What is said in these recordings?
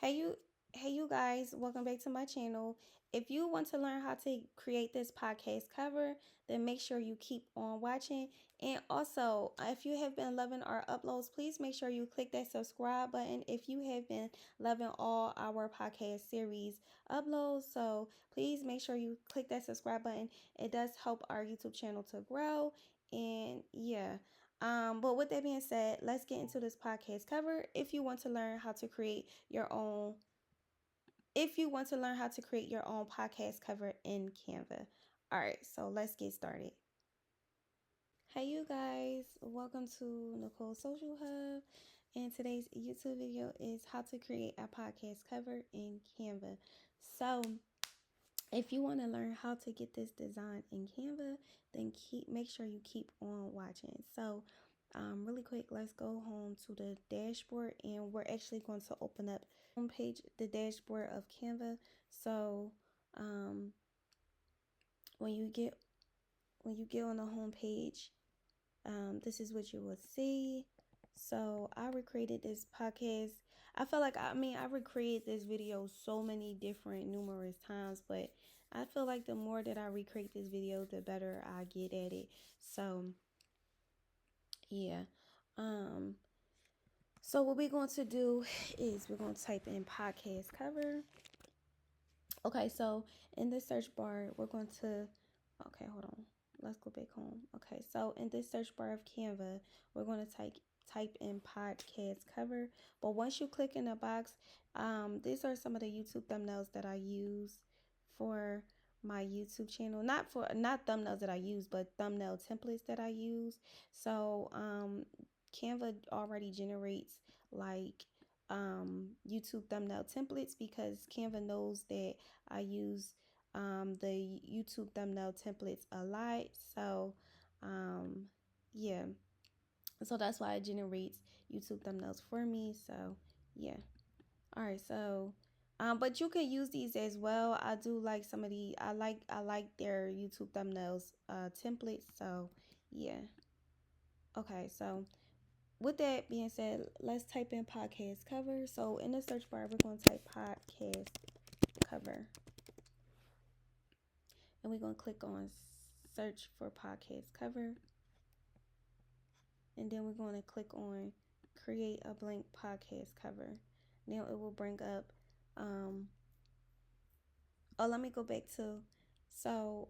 Hey you guys, welcome back to my channel. If you want to learn how to create this podcast cover, then make sure you keep on watching. And also, if you have been loving our uploads, please make sure you click that subscribe button if you have been loving all our podcast series uploads. So please make sure you click that subscribe button. It does help our YouTube channel to grow. And yeah. But with that being said, let's get into this podcast cover. If you want to learn how to create your own podcast cover in Canva. All right, so let's get started. Hey you guys, welcome to Nicole's Social Hub. And today's YouTube video is how to create a podcast cover in Canva. So if you want to learn how to get this design in Canva, then make sure you keep on watching. So really quick, let's go home to the dashboard, and we're actually going to open up homepage, the dashboard of Canva. So when you get on the home page, this is what you will see. So I recreated this podcast. I feel like I recreated this video so many different numerous times, but I feel like the more that I recreate this video, the better I get at it. So yeah. So what we're going to do is we're going to type in podcast cover. Okay, so in the search bar, we're going to, okay, hold on. Let's go back home. Okay, so in this search bar of Canva, we're going to type in podcast cover. But once you click in the box, these are some of the YouTube thumbnails that I use for my YouTube channel. Not thumbnails that I use, but thumbnail templates that I use. So Canva already generates like YouTube thumbnail templates because Canva knows that I use the YouTube thumbnail templates a lot. So yeah, so that's why it generates YouTube thumbnails for me. So yeah. All right, so but you can use these as well. I do like some of the I like their YouTube thumbnails templates. So yeah. Okay, so with that being said, let's type in podcast cover. So in the search bar, we're going to type podcast cover. And we're going to click on search for podcast cover. And then we're going to click on create a blank podcast cover. Now it will bring up, let me go back to, so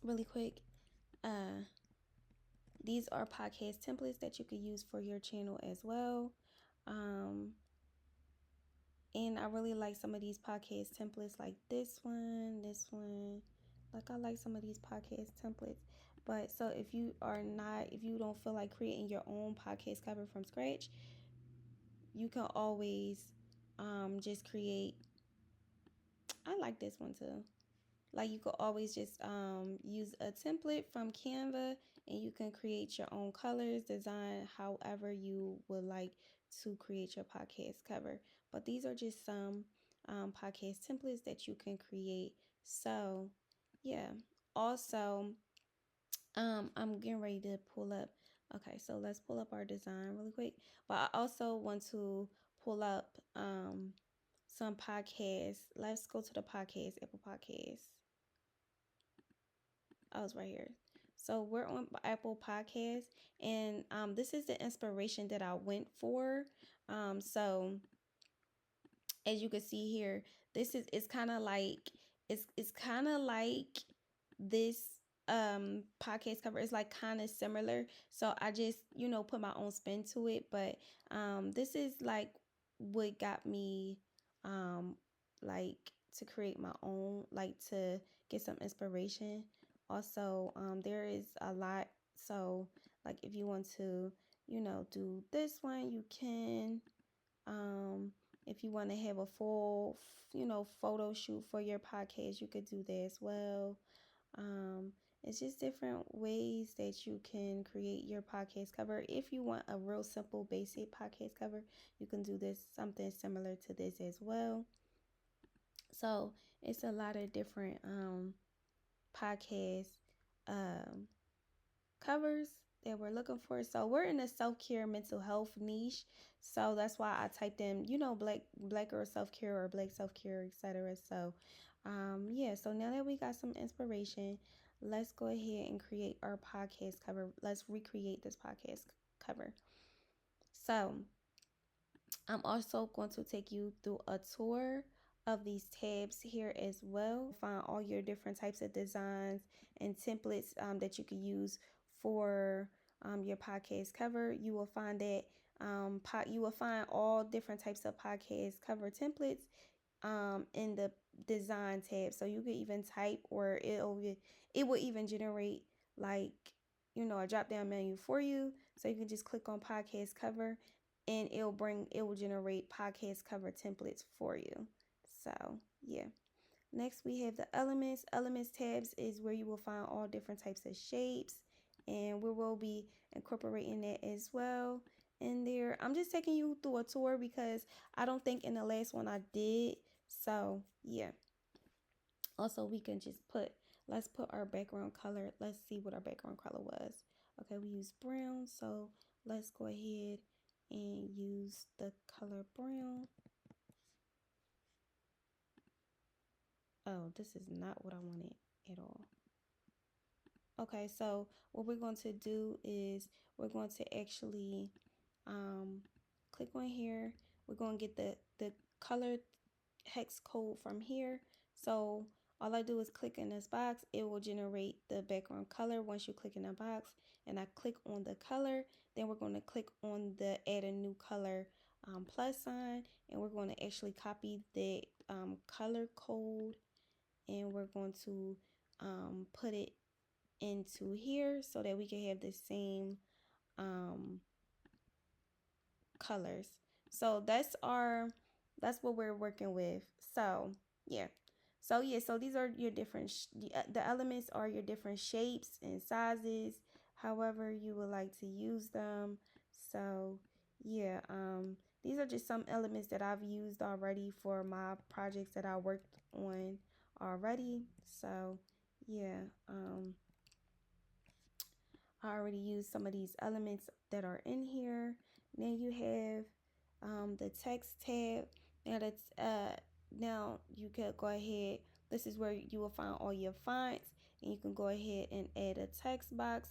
really quick, these are podcast templates that you could use for your channel as well. And I really like some of these podcast templates, like this one. Like I like some of these podcast templates. But so if you don't feel like creating your own podcast cover from scratch, you can always just create. I like this one too. Like you could always just use a template from Canva, and you can create your own colors, design however you would like to create your podcast cover. But these are just some podcast templates that you can create. So yeah. Also, I'm getting ready to pull up. Okay, so let's pull up our design really quick. But I also want to pull up some podcasts. Let's go to the podcast, Apple Podcasts. I was right here. So we're on Apple Podcasts, and this is the inspiration that I went for. So as you can see here, this is it's kind of like this podcast cover is like kind of similar. So I just put my own spin to it, but this is like what got me like to create my own, like to get some inspiration. Also, there is a lot. So like if you want to do this one, you can. If you want to have a full photo shoot for your podcast, you could do that as well. It's just different ways that you can create your podcast cover. If you want a real simple basic podcast cover, you can do this, something similar to this as well. So it's a lot of different podcast covers that we're looking for. So we're in the self-care mental health niche. So that's why I typed in, you know, black girl self-care or black self-care, etc. So yeah, so now that we got some inspiration, let's go ahead and create our podcast cover. Let's recreate this podcast cover. So I'm also going to take you through a tour of these tabs here as well. Find all your different types of designs and templates that you can use for your podcast cover. You will find that you will find all different types of podcast cover templates in the design tab. So you can even type, or it will even generate like, you know, a drop down menu for you. So you can just click on podcast cover and it will generate podcast cover templates for you. So yeah. Next we have the elements. Elements tabs is where you will find all different types of shapes, and we will be incorporating that as well in there. I'm just taking you through a tour because I don't think in the last one I did. So yeah. Also we can just let's put our background color. Let's see what our background color was. Okay, we use brown, so let's go ahead and use the color brown. Oh, this is not what I wanted at all. Okay, so what we're going to do is we're going to actually click on here. We're going to get the color hex code from here. So all I do is click in this box. It will generate the background color once you click in the box. And I click on the color. Then we're going to click on the add a new color plus sign. And we're going to actually copy the color code. And we're going to put it into here so that we can have the same colors. So that's what we're working with. So yeah. So these are your different the elements are your different shapes and sizes, however you would like to use them. So yeah, these are just some elements that I've used already for my projects that I worked on already. So yeah, I already used some of these elements that are in here. Then you have the text tab. Now you can go ahead. This is where you will find all your fonts, and you can go ahead and add a text box,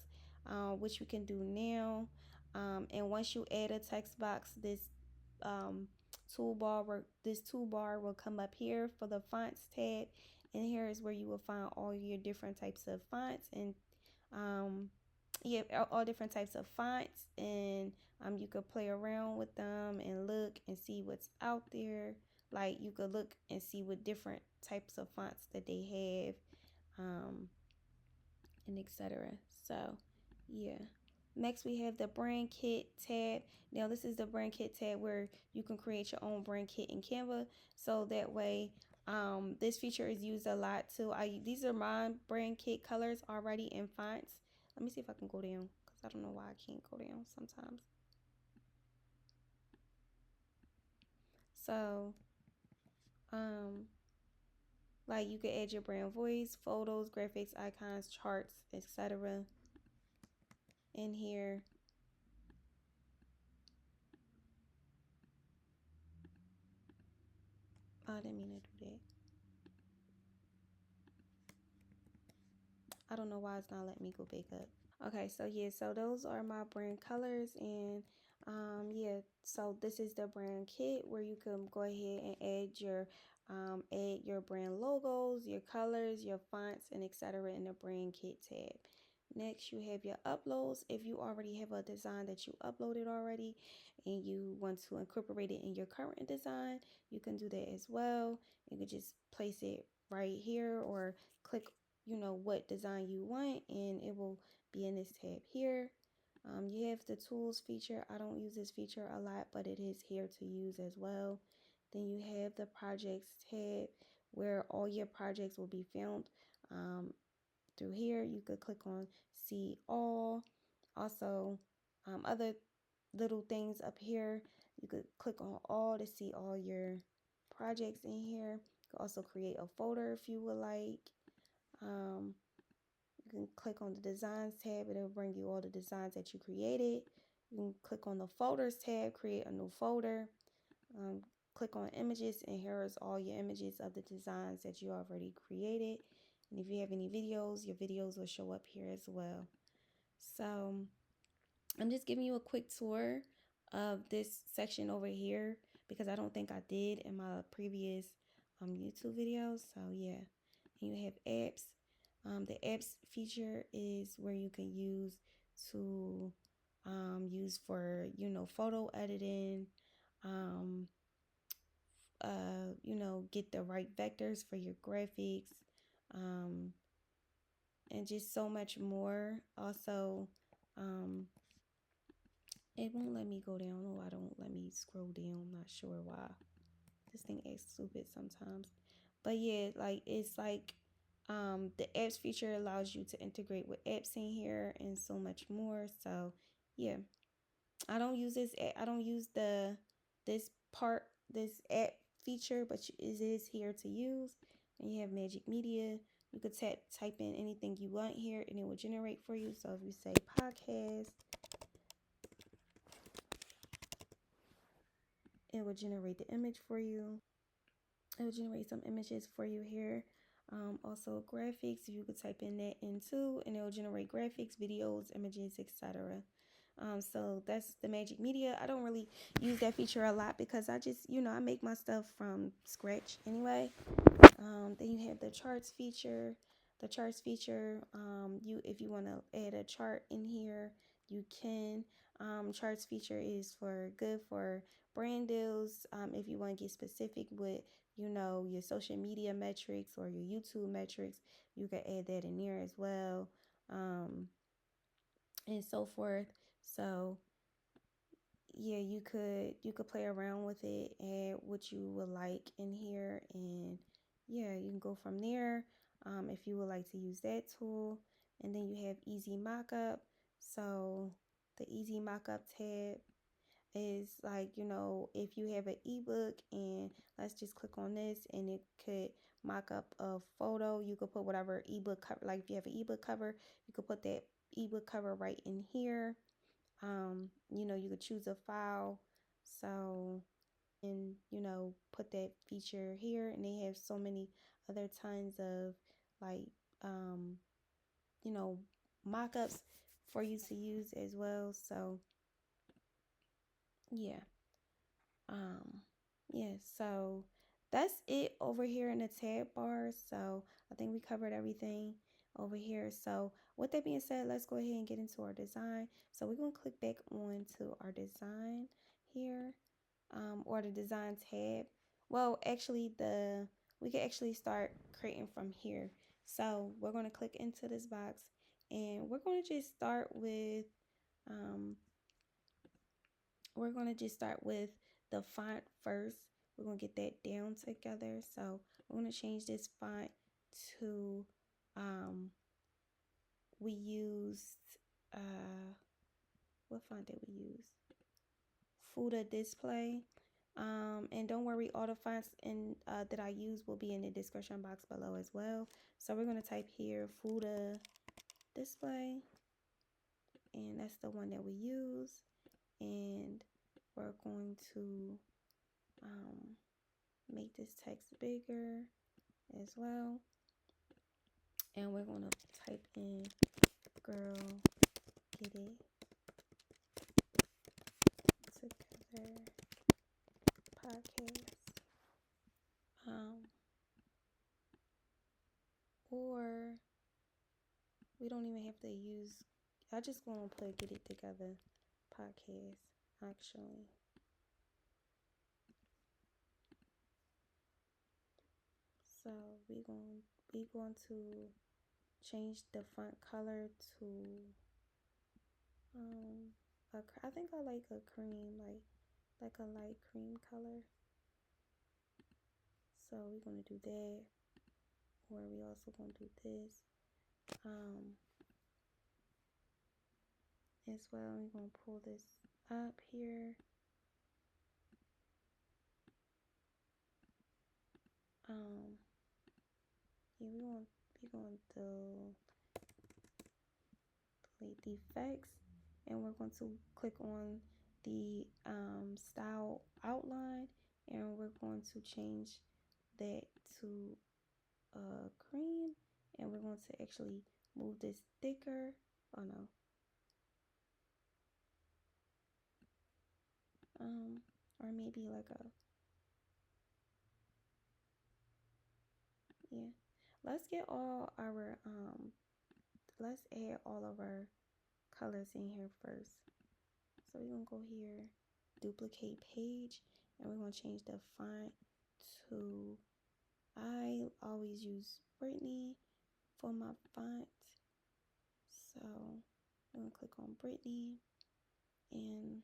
which we can do now. And once you add a text box, um, this toolbar will come up here for the fonts tab, and here is where you will find all your different types of fonts and yeah, all different types of fonts, and you could play around with them and look and see what's out there. Like you could look and see what different types of fonts that they have, and etc. So yeah. Next we have the brand kit tab. Now this is the brand kit tab where you can create your own brand kit in Canva. So that way, this feature is used a lot too. These are my brand kit colors already in fonts. Let me see if I can go down because I don't know why I can't go down sometimes. So, like you can add your brand voice, photos, graphics, icons, charts, etc. in here. Oh, I didn't mean to do that. I don't know why it's not letting me go back up. Okay, so yeah, so those are my brand colors, and yeah, so this is the brand kit where you can go ahead and add your brand logos, your colors, your fonts, and etc. in the brand kit tab. Next, you have your uploads. If you already have a design that you uploaded already and you want to incorporate it in your current design, you can do that as well. You can just place it right here or click, you know, what design you want, and it will be in this tab here. You have the tools feature. I don't use this feature a lot, but it is here to use as well. Then you have the projects tab where all your projects will be found. Through here you could click on see all. Also, other little things up here, you could click on all to see all your projects in here. You could also create a folder if you would like. You can click on the designs tab. It'll bring you all the designs that you created. You can click on the folders tab, create a new folder. Click on images, and here is all your images of the designs that you already created. And if you have any videos, your videos will show up here as well. So I'm just giving you a quick tour of this section over here because I don't think I did in my previous YouTube videos. So yeah, and you have apps. The apps feature is where you can use to use for, you know, photo editing, you know, get the right vectors for your graphics, and just so much more. Also, it won't let me go down. Oh, I don't let me scroll down. I'm not sure why. This thing acts stupid sometimes. But yeah, like it's like the apps feature allows you to integrate with apps in here and so much more. So yeah, I don't use this. I don't use this app feature, but it is here to use. And you have Magic Media. You could type in anything you want here, and it will generate for you. So if you say podcast, it will generate the image for you. It will generate some images for you here. Also graphics, you could type in that in too, and it will generate graphics, videos, images, etc. So that's the Magic Media. I don't really use that feature a lot because I just, you know, I make my stuff from scratch anyway. Then you have the charts feature. The charts feature, if you want to add a chart in here, you can. Charts feature is good for brand deals. If you want to get specific with, you know, your social media metrics or your YouTube metrics, you can add that in there as well, and so forth. So yeah, you could play around with it, add what you would like in here, and yeah, you can go from there. If you would like to use that tool, and then you have easy mockup. So the easy mockup tab is like, you know, if you have an ebook, and let's just click on this, and it could mock up a photo. You could put whatever ebook cover, like if you have an ebook cover, you could put that ebook cover right in here. You know, you could choose a file, so and you know, put that feature here, and they have so many other kinds of like you know, mock-ups for you to use as well. So yeah. Um, yeah, so that's it over here in the tab bar. So I think we covered everything over here. So with that being said, let's go ahead and get into our design. So we're going to click back on to our design here, or the design tab. Well, actually we can actually start creating from here. So we're going to click into this box, and um, we're going to just start with the font first. We're going to get that down together. So we're going to change this font to, we used, what font did we use? Fuda Display. And don't worry, all the fonts that I use will be in the description box below as well. So we're going to type here Fuda Display, and that's the one that we use. And we're going to make this text bigger as well. And we're going to type in girl get it together podcast. Or we don't even have to use, I just want to put get it together podcast actually. So we're going to change the font color to I think I like a cream, like a light cream color. So we're going to do that. Or we also going to do this as well. We're going to pull this up here. Yeah, we're going to wait, the effects, and we're going to click on the style outline, and we're going to change that to cream, and we're going to actually move this thicker. Oh no. Or maybe like a, yeah. Let's get all our let's add all of our colors in here first. So we're gonna go here, duplicate page, and we're gonna change the font to, I always use Brittany for my font. So we're gonna click on Brittany, and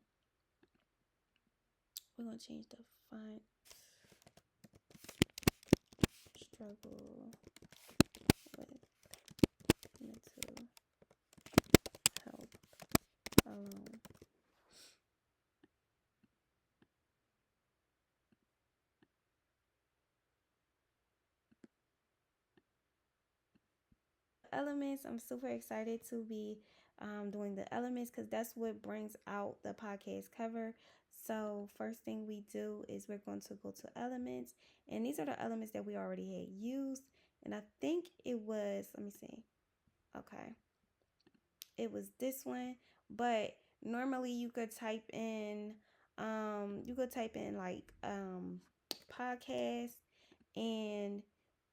we're gonna change the font, struggle with mental health alone. Elements, I'm super excited to be doing the elements because that's what brings out the podcast cover. So first thing we do is we're going to go to elements, and these are the elements that we already had used, and I think it was, let me see, okay, it was this one, but normally you could type in like podcast, and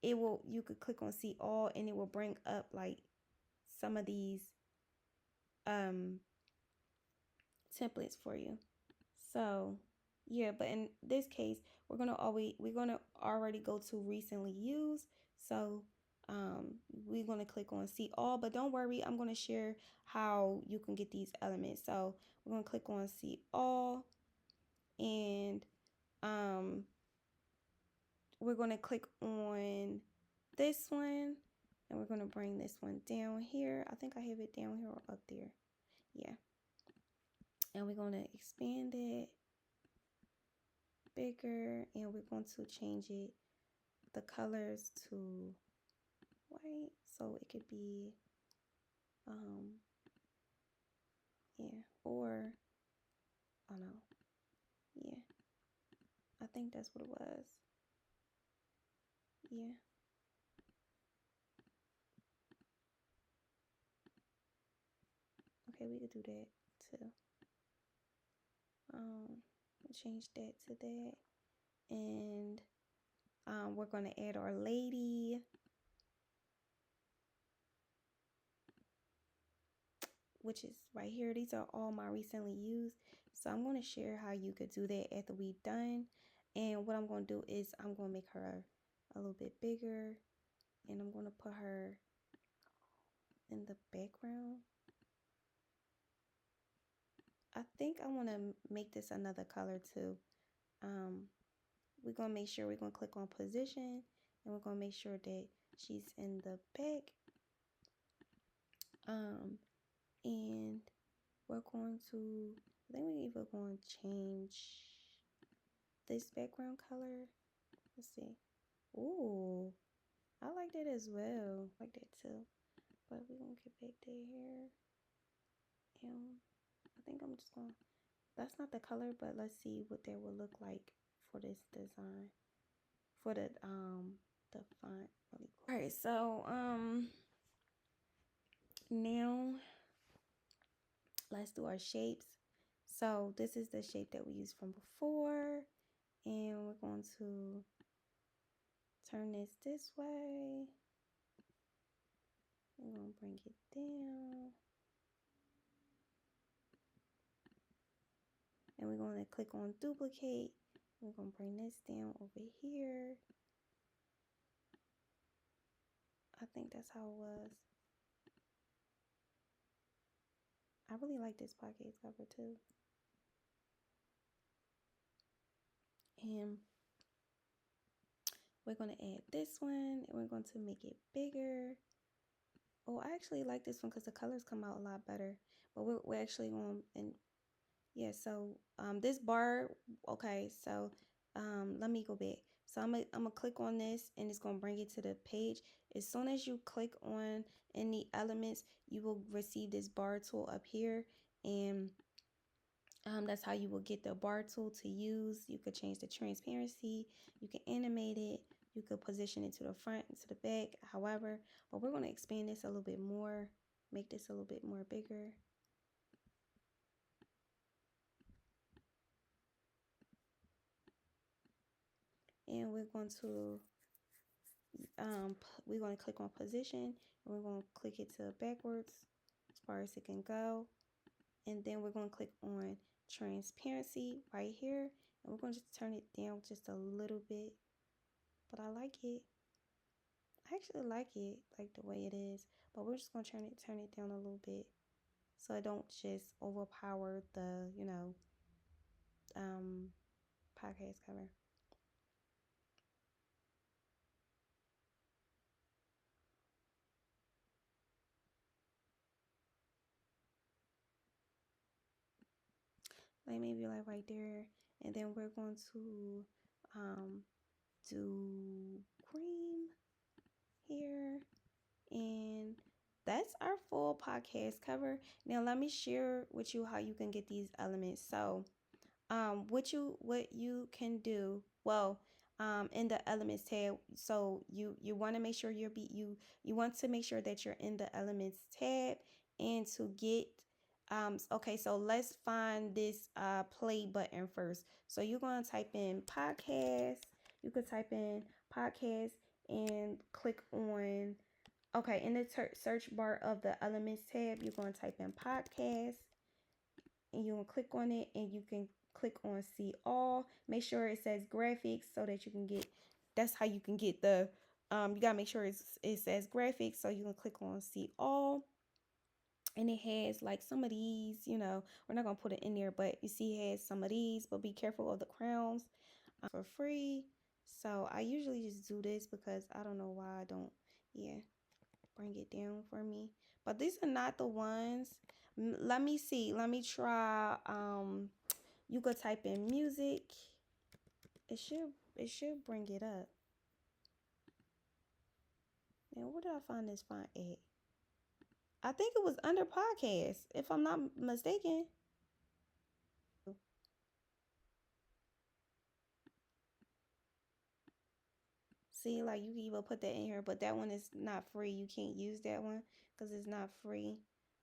it will, you could click on see all, and it will bring up like some of these templates for you. So yeah, but in this case we're gonna already go to recently used. So we're gonna click on see all, but don't worry, I'm gonna share how you can get these elements. So we're gonna click on see all, and we're gonna click on this one, and we're gonna bring this one down here. I think I have it down here or up there. Yeah. And we're going to expand it bigger, and we're going to change it, the colors, to white, so it could be yeah, or I don't know, yeah, I think that's what it was. Yeah, okay, we could do that too. Change that to that, and we're going to add our lady, which is right here. These are all my recently used. So I'm going to share how you could do that after we've done. And what I'm going to do is I'm going to make her a little bit bigger, and I'm going to put her in the background. I think I want to make this another color too. We're going to make sure we're going to click on position, and we're going to make sure that she's in the back. And we're going to, I think we're even going to change this background color. Let's see. Ooh, I like that as well. I like that too. But we're gonna get back to here. And I think I'm just gonna, that's not the color, but let's see what that will look like for this design. For the font really cool. Alright, so now let's do our shapes. So this is the shape that we used from before, and we're going to turn this way. We're going to bring it down. And we're going to click on duplicate. We're going to bring this down over here. I think that's how it was. I really like this podcast cover too. And we're going to add this one, and we're going to make it bigger. Oh, I actually like this one because the colors come out a lot better. But we're actually going, and yeah, so this bar, okay, so let me go back. So I'm gonna click on this and it's gonna bring it to the page. As soon as you click on any elements, you will receive this bar tool up here, and that's how you will get the bar tool to use. You could change the transparency, you can animate it, you could position it to the front and to the back, however, but we're gonna expand this a little bit more, make this a little bit more bigger. And we're going to click on position, and we're going to click it to backwards as far as it can go, and then we're going to click on transparency right here, and we're going to just turn it down just a little bit. But I like it. I actually like it like the way it is, but we're just going to turn it down a little bit so it don't just overpower the podcast cover. Like maybe like right there, and then we're going to do cream here, and that's our full podcast cover. Now let me share with you how you can get these elements. So what you can do, well, in the elements tab, so you want to make sure you want to make sure that you're in the elements tab, and to get okay, so let's find this play button first. So you're going to type in podcast. You could type in podcast and click on, okay, in the search bar of the elements tab, you're going to type in podcast, and you're going to click on it, and you can click on see all. Make sure it says graphics so that you can get, that's how you can get the you got to make sure it says graphics, so you can click on see all. And it has like some of these, we're not going to put it in there, but you see it has some of these, but be careful of the crowns for free. So I usually just do this because I don't know why I don't, yeah, bring it down for me. But these are not the ones. Let me see. Let me try. You could type in music. It should bring it up. Now, where did I find this font at? I think it was under podcast, if I'm not mistaken. See, like you can even put that in here, but that one is not free. You can't use that one because it's not free.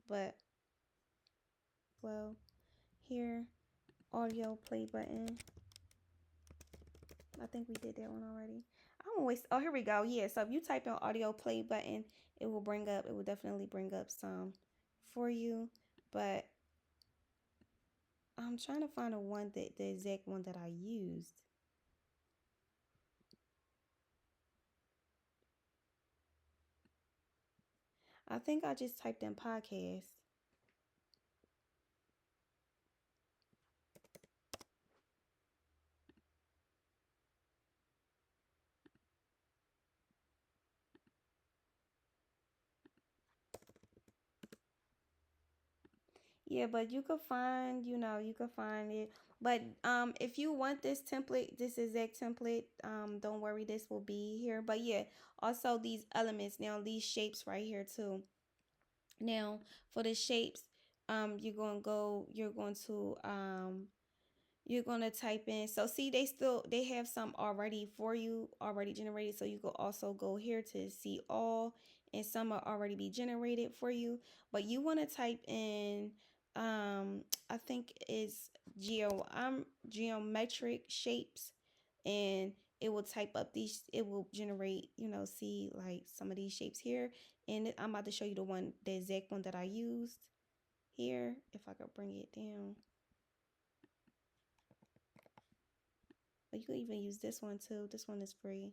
But, well, here, audio play button. I think we did that one already. I'm gonna waste. Oh, here we go. Yeah. So if you type in audio play button, it will bring up. It will definitely bring up some for you. But I'm trying to find the exact one that I used. I think I just typed in podcast. Yeah, but you could find, you could find it. But if you want this template, this exact template, don't worry, this will be here. But yeah, also these elements, now these shapes right here too. Now for the shapes, you're going to type in, so see, they have some already for you, already generated. So you could also go here to see all, and some are already be generated for you. But you want to type in, I think it's geometric shapes, and it will type up these, it will generate, see like some of these shapes here. And I'm about to show you the exact one that I used here, if I could bring it down. But you can even use this one too. This one is free.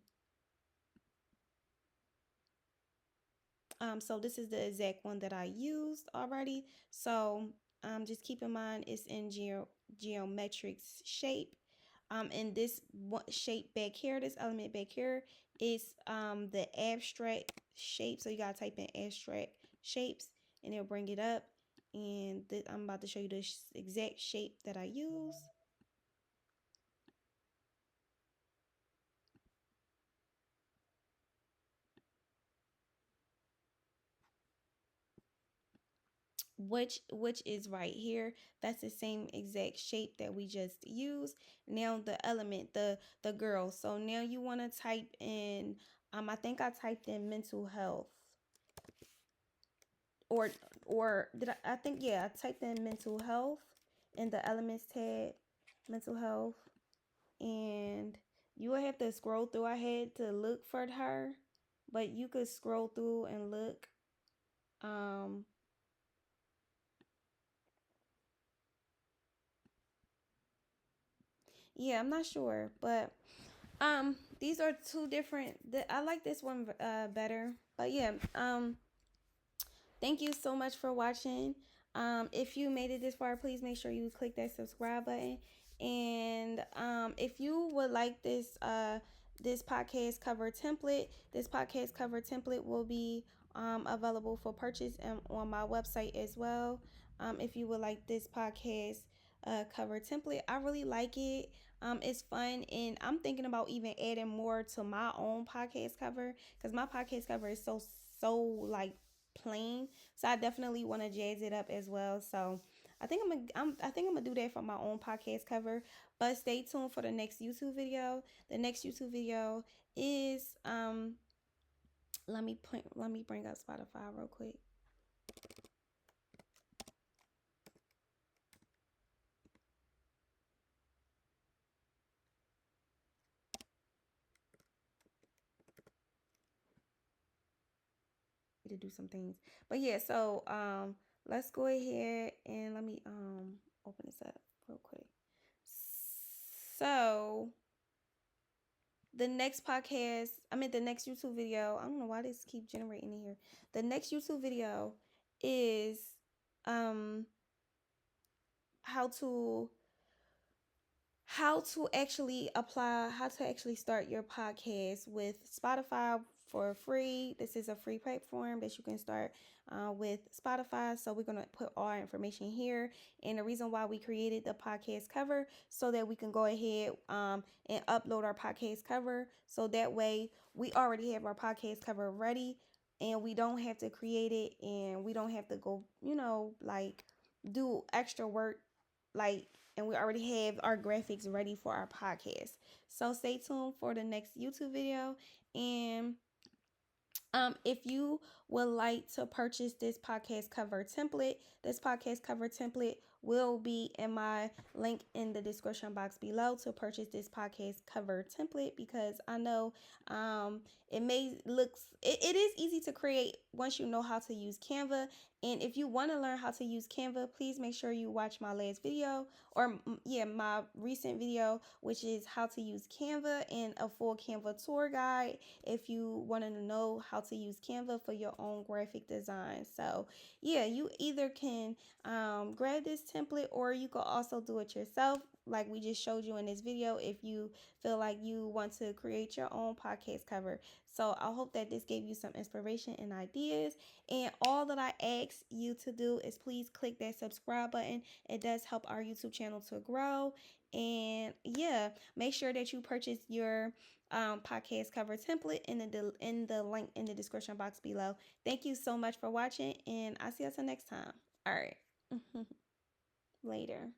So this is the exact one that I used already. So just keep in mind it's in geometric shape. And this shape back here, this element back here is the abstract shape. So you gotta type in abstract shapes, and it'll bring it up. And I'm about to show you the exact shape that I use. which is right here. That's the same exact shape that we just used. Now the element, the girl. So now you want to type in, I think I typed in mental health, or did I think, yeah, I typed in mental health in the elements tab, mental health, and you will have to scroll through. I had to look for her, but you could scroll through and look. Yeah, I'm not sure, but these are two different. I like this one better, but yeah. Thank you so much for watching. If you made it this far, please make sure you click that subscribe button. And if you would like this podcast cover template, will be available for purchase on my website as well. If you would like this podcast cover template, I really like it. It's fun, and I'm thinking about even adding more to my own podcast cover, because my podcast cover is so like plain. So I definitely want to jazz it up as well. So I think I'm gonna do that for my own podcast cover. But stay tuned for the next YouTube video. The next YouTube video is let me bring up Spotify real quick. To do some things. But yeah, so let's go ahead and let me open this up real quick. So the next the next YouTube video, I don't know why this keep generating in here. The next YouTube video is um how to how to actually start your podcast with Spotify for free. This is a free platform that you can start with Spotify. So we're going to put all our information here. And the reason why we created the podcast cover, so that we can go ahead and upload our podcast cover. So that way we already have our podcast cover ready, and we don't have to create it, and we don't have to go, like do extra work, like, and we already have our graphics ready for our podcast. So stay tuned for the next YouTube video. And if you would like to purchase this podcast cover template will be in my link in the description box below to purchase this podcast cover template, because I know it is easy to create once you know how to use Canva. And if you want to learn how to use Canva, please make sure you watch my last video, or my recent video, which is how to use Canva and a full Canva tour guide, if you want to know how to use Canva for your own graphic design. So yeah, you either can grab this template, or you can also do it yourself, like we just showed you in this video, if you feel like you want to create your own podcast cover. So I hope that this gave you some inspiration and ideas. And all that I ask you to do is please click that subscribe button. It does help our YouTube channel to grow. And yeah, make sure that you purchase your podcast cover template in the link in the description box below. Thank you so much for watching, and I'll see you until next time. All right. Later.